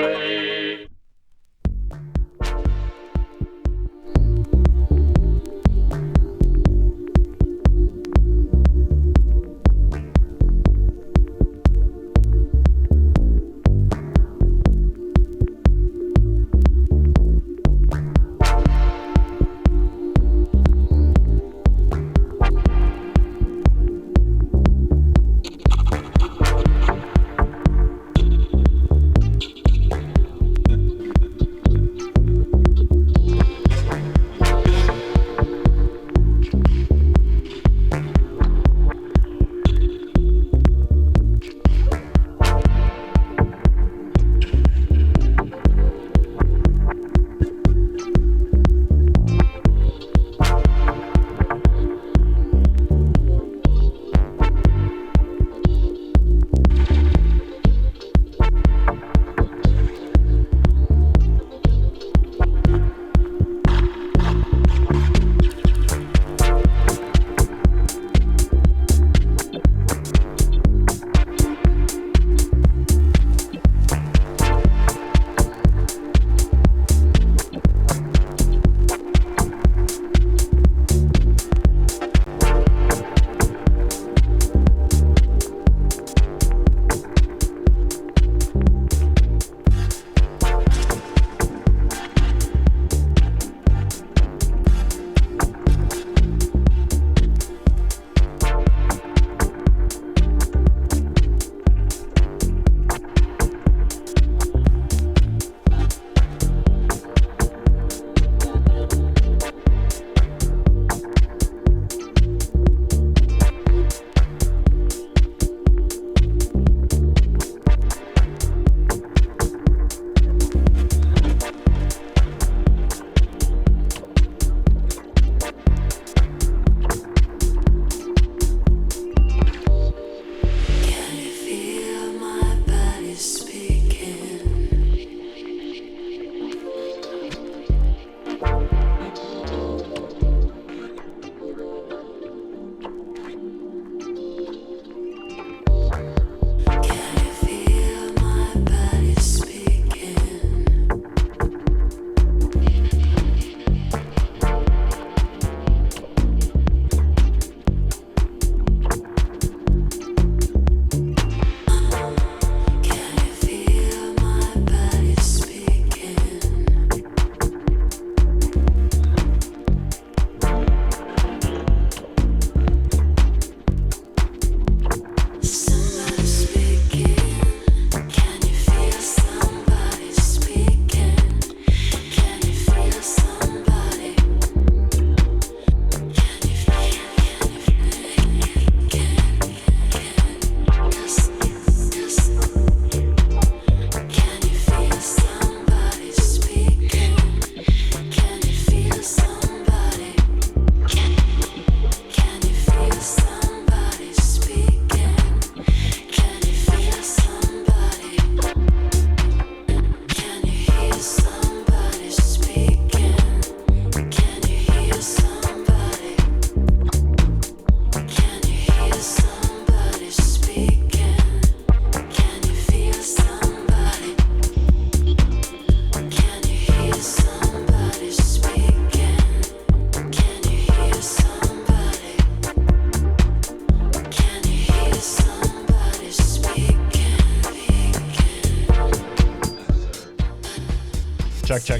Café.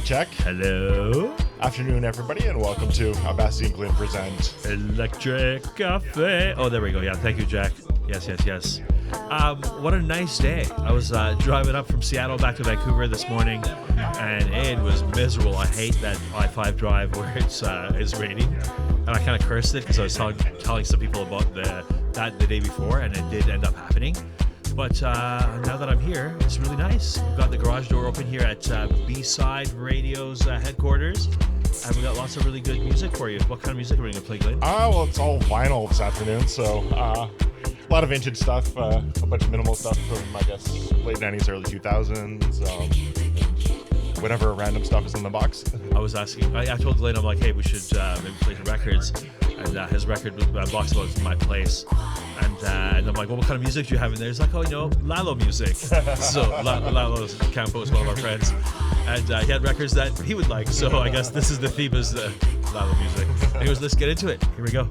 Check. Hello. Afternoon, everybody, and welcome to Abasi and Glyn present Electric Café. Oh, there we go. Yeah, thank you, Jack. Yes. What a nice day. I was driving up from Seattle back to Vancouver this morning, and it was miserable. I hate that I-5 drive where it's raining, and I kind of cursed it because I was telling some people about that the day before, and it did end up happening. But now that I'm here, it's really nice. We've got the garage door open here at Bside.Radio's headquarters, and we got lots of really good music for you. What kind of music are we going to play, Glyn? Well, it's all vinyl this afternoon, so a lot of vintage stuff, a bunch of minimal stuff from, I guess, late 90s, early 2000s, whatever random stuff is in the box. I was asking, I told Glyn, I'm like, hey, we should maybe play some records. and his record box was in my place. And I'm like, well, what kind of music do you have in there? He's like, oh, Lalo music. So Lalo Campo is one of our friends. And he had records that he would like. So I guess this is the theme, is the Lalo music. Anyways, let's get into it. Here we go.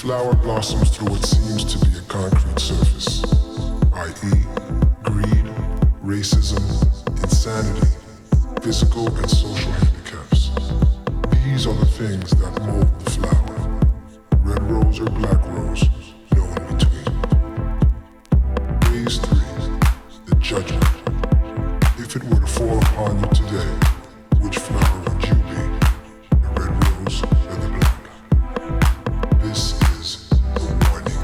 flower blossoms through what seems to be a concrete surface, i.e., greed, racism, insanity, physical and social handicaps. These are the things that mold the flower. Red rose or black rose, no in between. Phase 3, the judgment. If it were to fall upon you today, which flower would you be? The red rose or the black? This is the warning.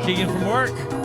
Keegan from work.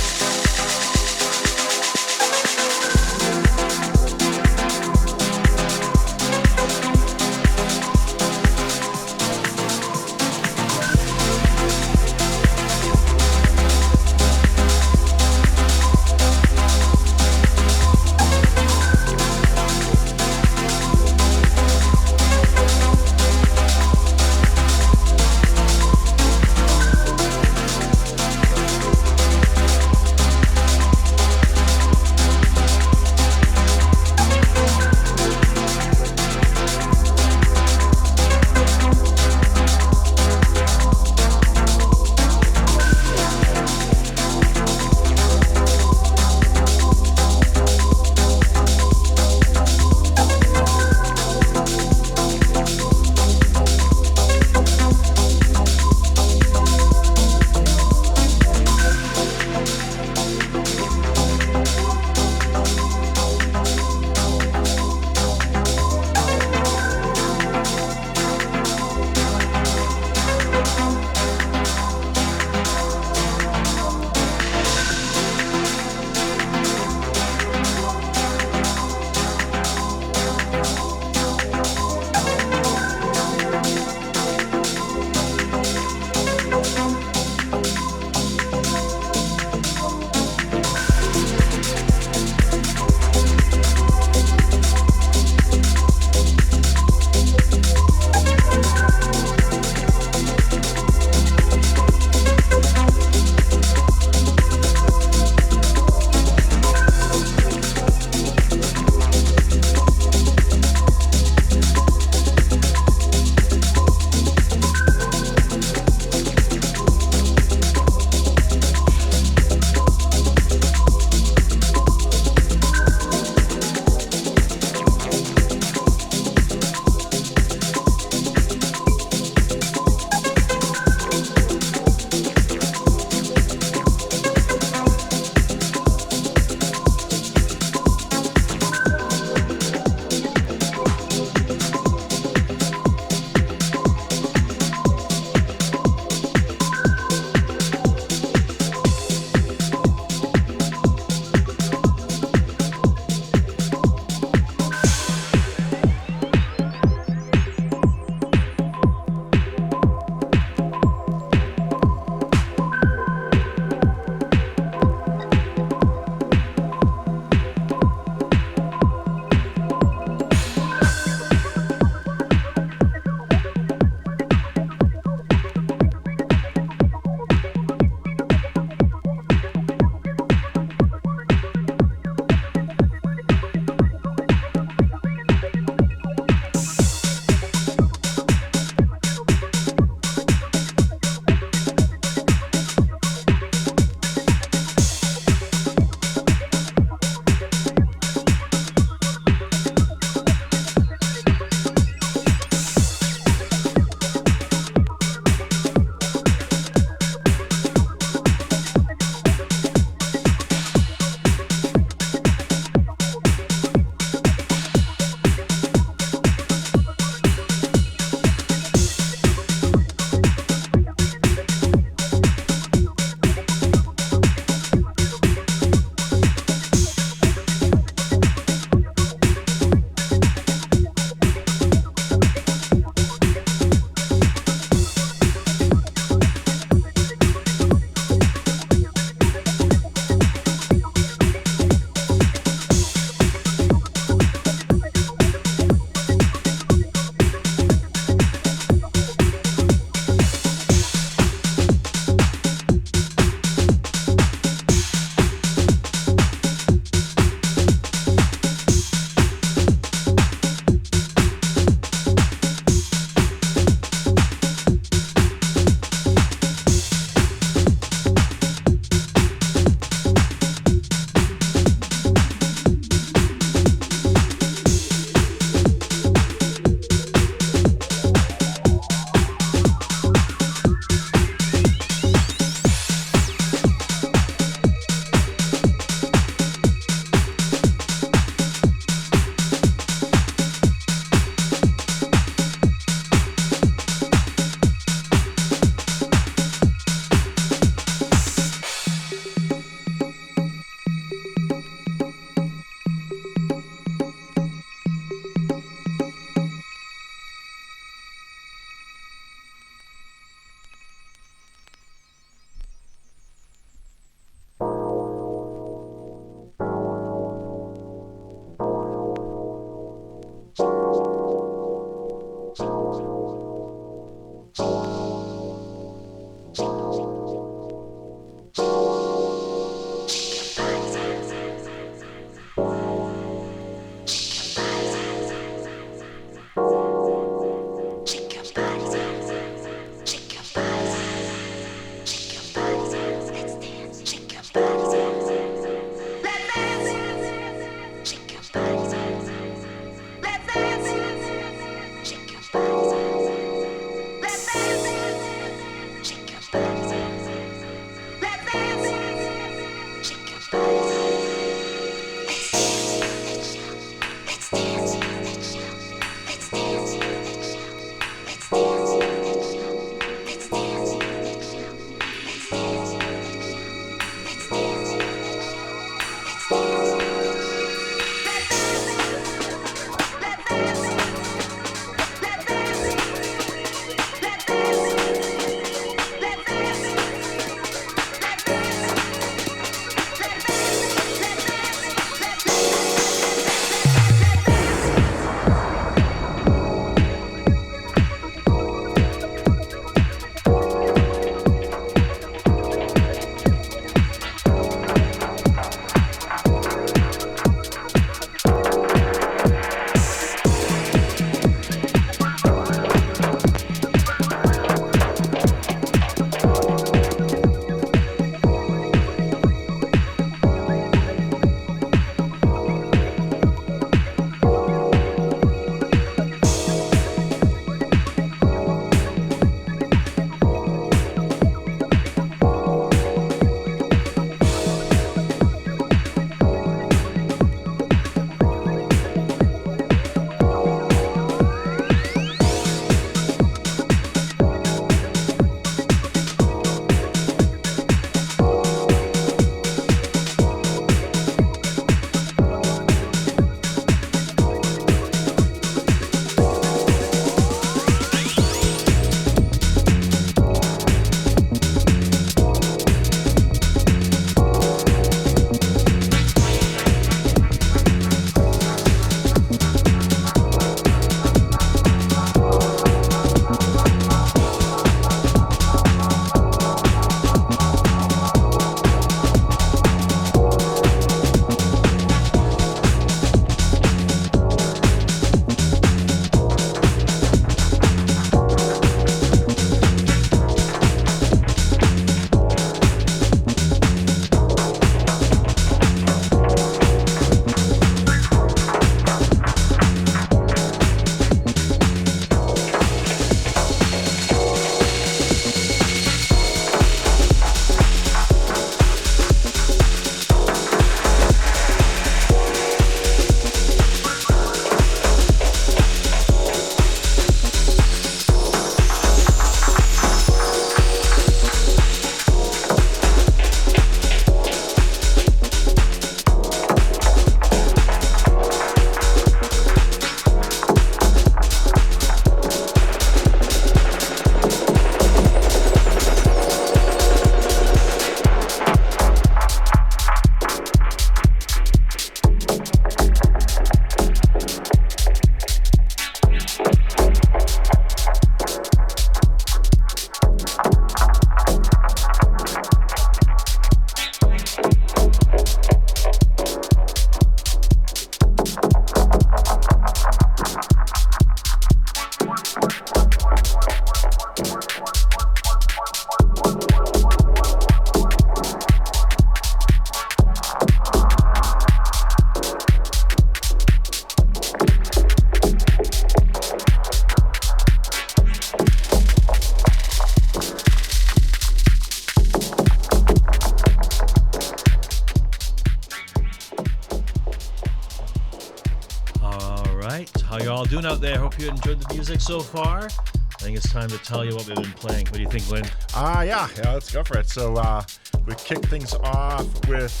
right. How you all doing out there? Hope you enjoyed the music so far. I think it's time to tell you what we've been playing. What do you think, Glyn? Yeah, let's go for it. So we kick things off with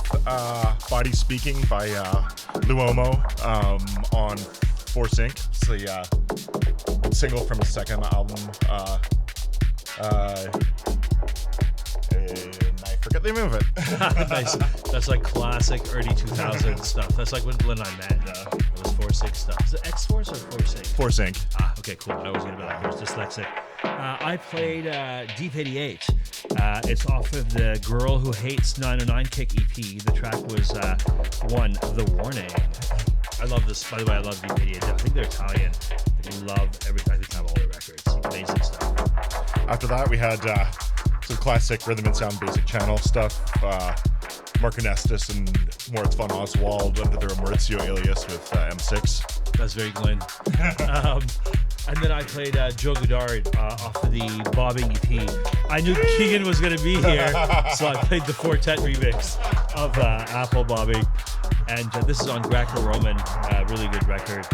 Body Speaking by Luomo on Force Inc. It's the single from his second album. And I forget the name of it. Nice. That's like classic early 2000s stuff. That's like when Glyn and I met. It was Force Inc. stuff. Is it X-Force or Force Inc? Force Inc. Okay, cool. I was going to be like, I was dyslexic. I played Deep 88. It's off of the Girl Who Hates 909 Kick EP. The track was The Warning. I love this. By the way, I love Deep 88. I think they're Italian. I love everything. I think I have all their records. Amazing stuff. After that, we had some classic rhythm and sound basic channel stuff. Mark Anestis and Moritz von Oswald under their Maurizio alias with M6. That's very Glyn. And then I played Joe Goddard off of the Bobbing EP. I knew Keegan was going to be here, so I played the Quartet remix of Apple Bobbing. And this is on Greco-Roman, really good record.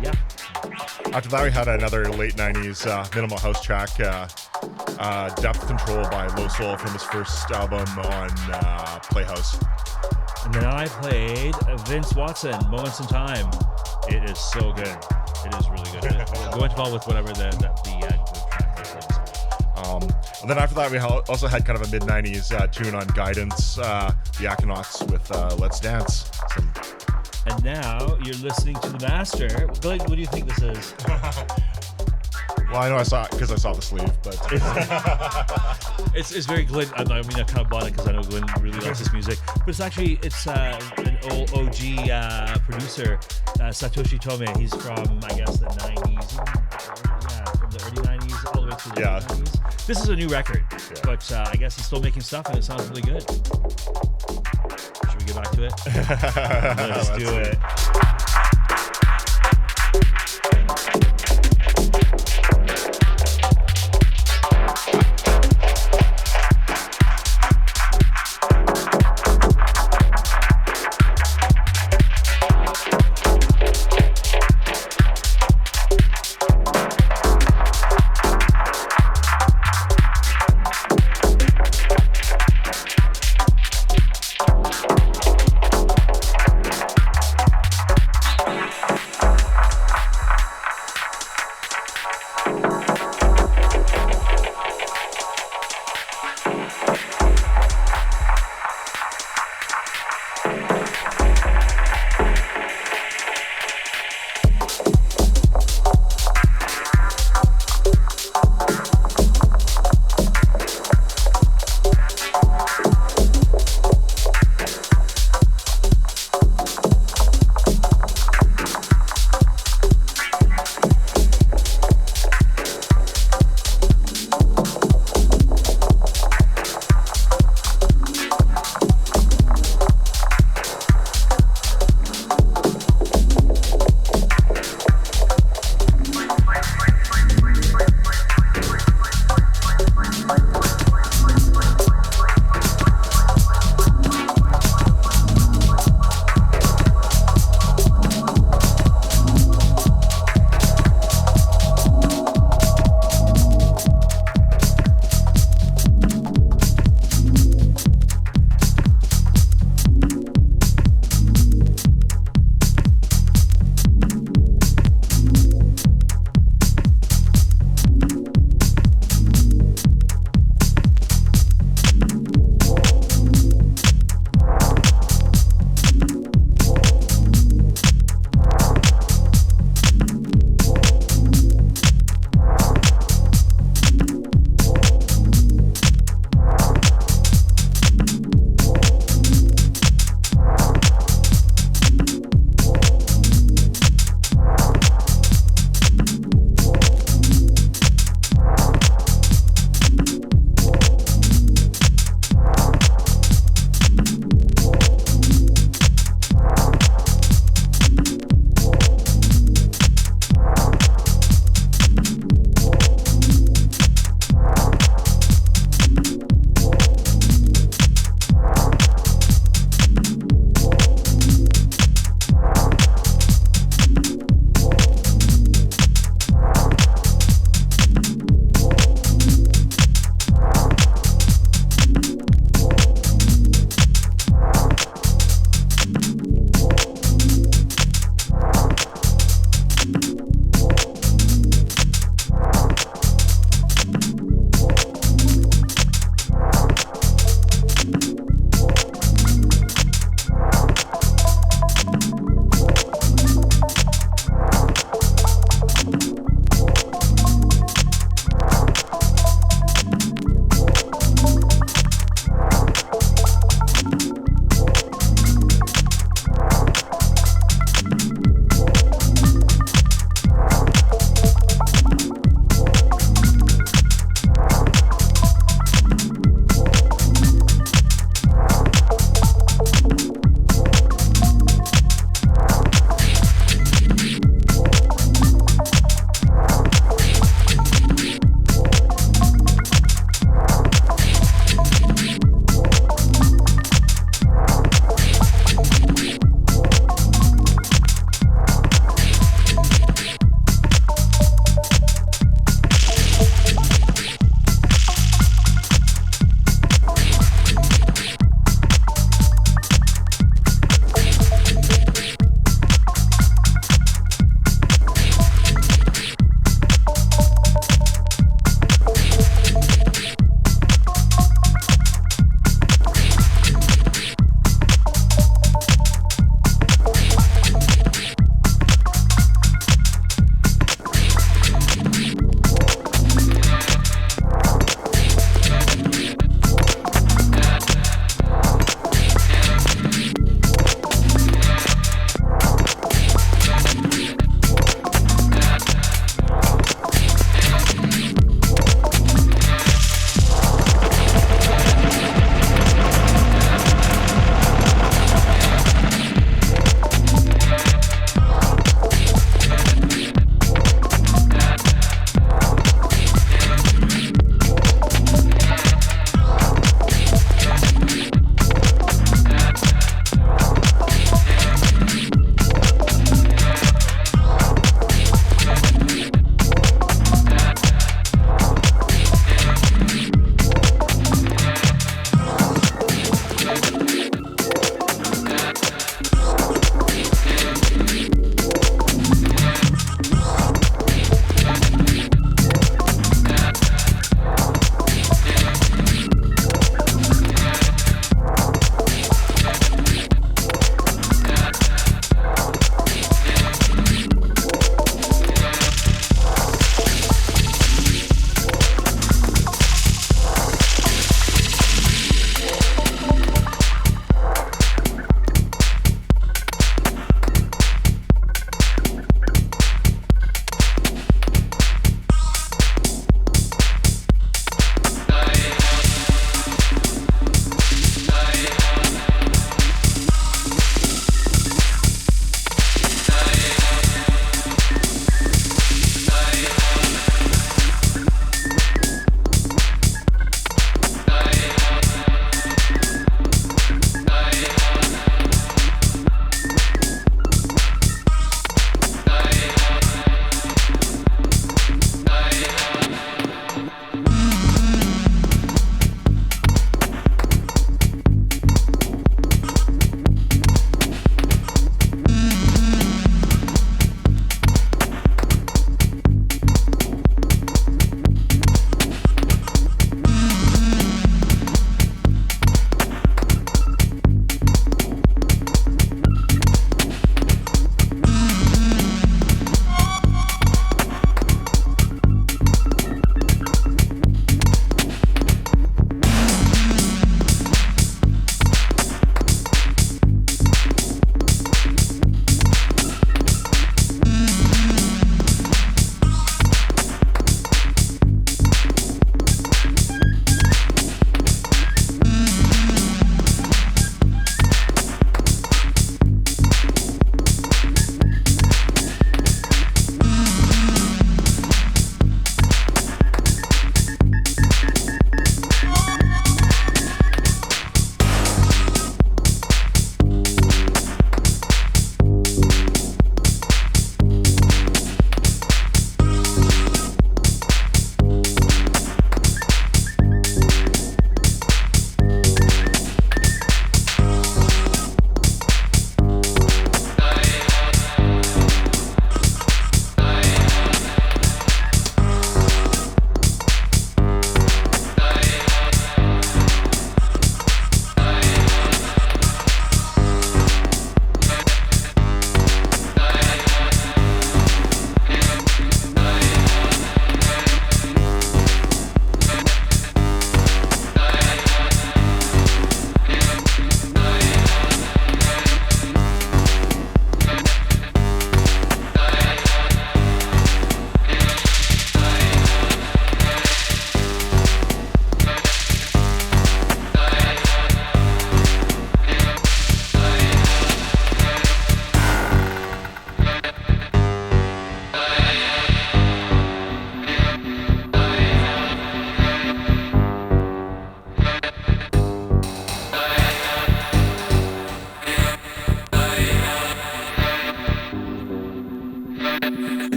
Yeah. After that, we had another late 90s minimal house track, Depth Control by Low Soul from his first album on Playhouse. And then I played Vince Watson, Moments in Time. It is so good. It is really good. Go into all with whatever the track is. And then after that, we also had kind of a mid-90s tune on Guidance, the Aconauts with Let's Dance. And now you're listening to the master. Glyn, what do you think this is? Well, I know I saw it because I saw the sleeve, but it's very Glyn. I mean, I kind of bought it because I know Glyn really loves his music. But it's actually an old OG producer, Satoshi Tome. He's from, I guess, the 90s. Yeah, from the early 90s all the way to the late 90s. This is a new record, but I guess he's still making stuff and it sounds really good. Should we get back to it? Let's do it.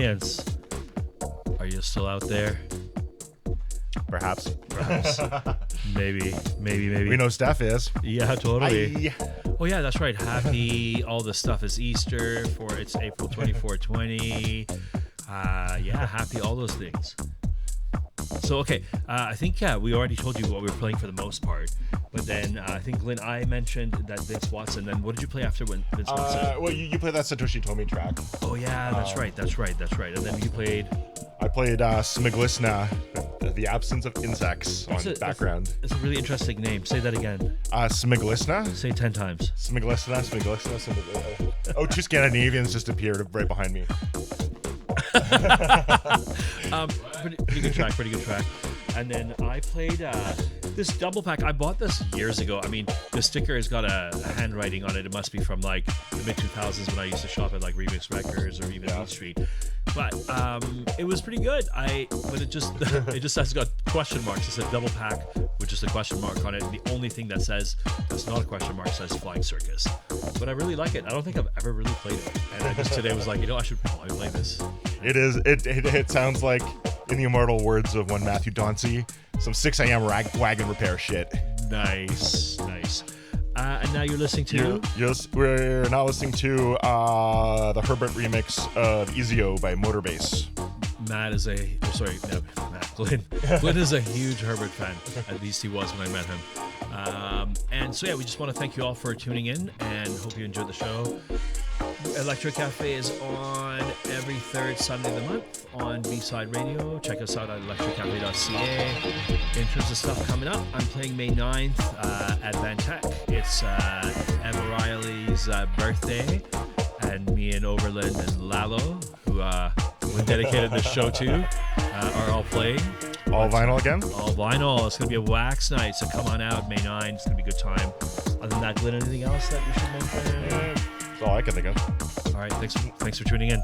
audience, are you still out there? Perhaps. Maybe. We know Steph is. Yeah, totally. Aye. Oh yeah, that's right. Happy all the stuff is Easter for it's April 24/20. Yeah, happy all those things. So okay, I think we already told you what we were playing for the most part, but then I think Glyn, I mentioned that Vince Watson. Then what did you play after when Vince Watson? Well, you played that Satoshi Tomi track. Oh yeah, that's right. And then you played. I played Smiglisna, the absence of insects on background. It's a really interesting name. Say that again. Smiglisna? Say 10 times. Smiglisna. Oh, two Scandinavians just appeared right behind me. Pretty good track. And then I played this double pack. I bought this years ago. I mean, the sticker has got a handwriting on it. It must be from like the mid 2000s when I used to shop at like Remix Records or even Beat Street. But it was pretty good. But it just has got question marks. It's a double pack with just a question mark on it. The only thing that says that's not a question mark says Flying Circus. But I really like it. I don't think I've ever really played it. And I just today was like, I should probably play this. It sounds like, in the immortal words of one Matthew Dauncey, some 6 a.m. wagon repair shit. Nice. And now you're listening to? We're now listening to the Herbert remix of Ezio by Motorbase. Glyn is a huge Herbert fan. At least he was when I met him. And so, we just want to thank you all for tuning in and hope you enjoyed the show. Electro Café is on every third Sunday of the month on Bside.Radio. Check us out at electrocafe.ca. In terms of stuff coming up, I'm playing May 9th at Van Tech. It's Emma Riley's birthday, and me and Overland and Lalo, who we dedicated this show to, are all playing. All vinyl again? All vinyl. It's going to be a wax night, so come on out May 9th. It's going to be a good time. Other than that, Glyn, anything else that we should mention? That's all I can think of. All right, thanks for tuning in.